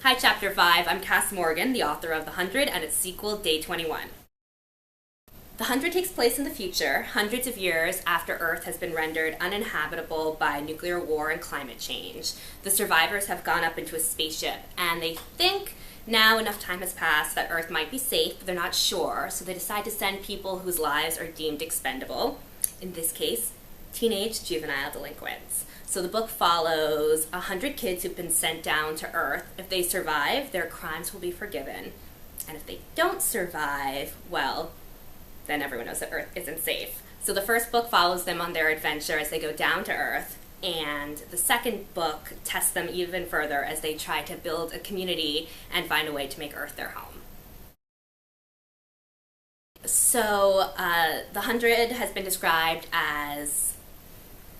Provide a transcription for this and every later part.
Hi, Chapter 5. I'm Kass Morgan, the author of The 100 and its sequel, Day 21. The 100 takes place in the future, hundreds of years after Earth has been rendered uninhabitable by nuclear war and climate change. The survivors have gone up into a spaceship, and they think now enough time has passed that Earth might be safe, but they're not sure, so they decide to send people whose lives are deemed expendable. In this case, teenage juvenile delinquents. So the book follows 100 kids who've been sent down to Earth. If they survive, their crimes will be forgiven. And if they don't survive, well, then everyone knows that Earth isn't safe. So the first book follows them on their adventure as they go down to Earth, and the second book tests them even further as they try to build a community and find a way to make Earth their home. So The 100 has been described as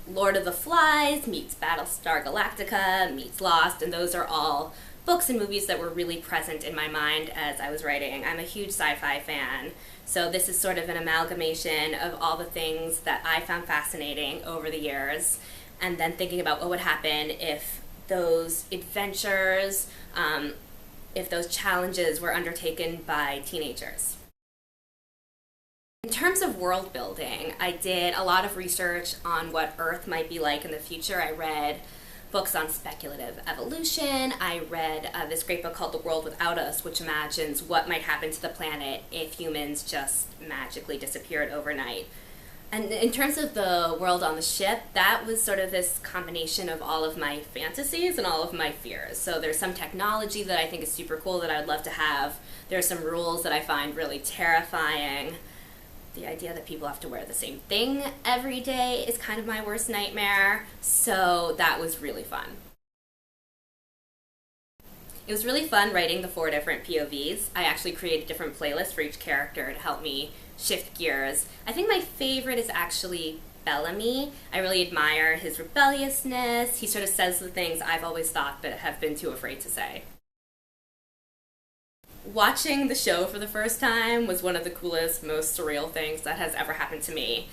Lord of the Flies meets Battlestar Galactica meets Lost, and those are all books and movies that were really present in my mind as I was writing. I'm a huge sci-fi fan, so this is sort of an amalgamation of all the things that I found fascinating over the years, and then thinking about what would happen if those adventures, if those challenges were undertaken by teenagers. In terms of world building, I did a lot of research on what Earth might be like in the future. I read books on speculative evolution. I read this great book called The World Without Us, which imagines what might happen to the planet if humans just magically disappeared overnight. And in terms of the world on the ship, that was sort of this combination of all of my fantasies and all of my fears. So there's some technology that I think is super cool that I'd love to have. There's some rules that I find really terrifying. The idea that people have to wear the same thing every day is kind of my worst nightmare, so that was really fun. It was really fun writing the 4 different POVs. I actually created different playlists for each character to help me shift gears. I think my favorite is actually Bellamy. I really admire his rebelliousness. He sort of says the things I've always thought but have been too afraid to say. Watching the show for the first time was one of the coolest, most surreal things that has ever happened to me.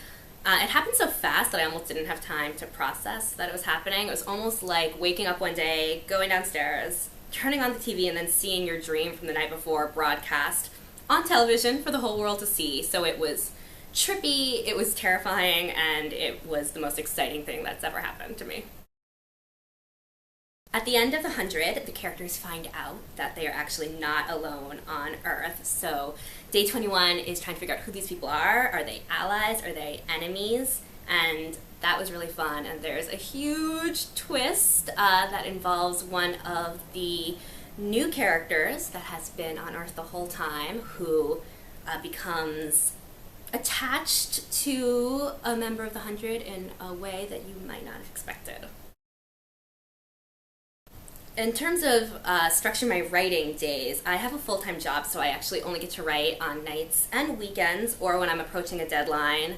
It happened so fast that I almost didn't have time to process that it was happening. It was almost like waking up one day, going downstairs, turning on the TV, and then seeing your dream from the night before broadcast on television for the whole world to see. So it was trippy, it was terrifying, and it was the most exciting thing that's ever happened to me. At the end of the 100, the characters find out that they are actually not alone on Earth. So Day 21 is trying to figure out who these people are. Are they allies? Are they enemies? And that was really fun. And there's a huge twist that involves one of the new characters that has been on Earth the whole time, who becomes attached to a member of the 100 in a way that you might not have expected. In terms of structuring my writing days, I have a full-time job, so I actually only get to write on nights and weekends, or when I'm approaching a deadline,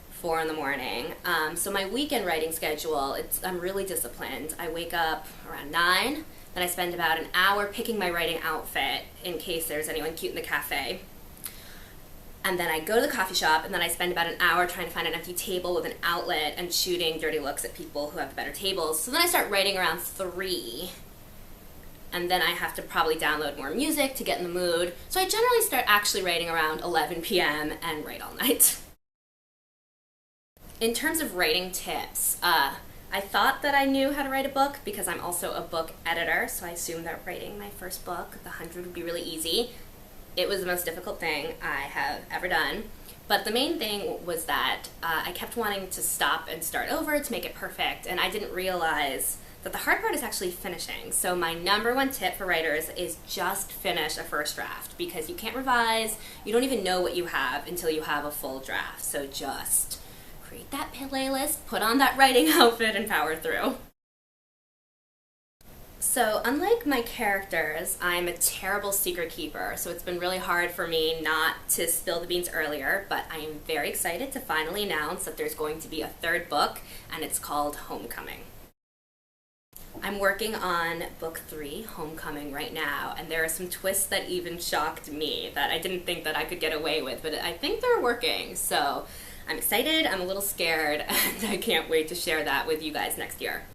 4 in the morning. So my weekend writing schedule, I'm really disciplined. I wake up around 9, then I spend about an hour picking my writing outfit in case there's anyone cute in the cafe. And then I go to the coffee shop, and then I spend about an hour trying to find an empty table with an outlet and shooting dirty looks at people who have better tables. So then I start writing around 3. And then I have to probably download more music to get in the mood. So I generally start actually writing around 11 p.m. and write all night. In terms of writing tips, I thought that I knew how to write a book because I'm also a book editor, so I assumed that writing my first book, The 100, would be really easy. It was the most difficult thing I have ever done. But the main thing was that I kept wanting to stop and start over to make it perfect, and I didn't realize that the hard part is actually finishing. So my #1 tip for writers is just finish a first draft, because you can't revise, you don't even know what you have until you have a full draft. So just create that playlist, put on that writing outfit, and power through. So unlike my characters, I'm a terrible secret keeper, so it's been really hard for me not to spill the beans earlier, but I am very excited to finally announce that there's going to be a 3rd book, and it's called Homecoming. I'm working on book 3, Homecoming, right now, and there are some twists that even shocked me that I didn't think that I could get away with, but I think they're working. So I'm excited, I'm a little scared, and I can't wait to share that with you guys next year.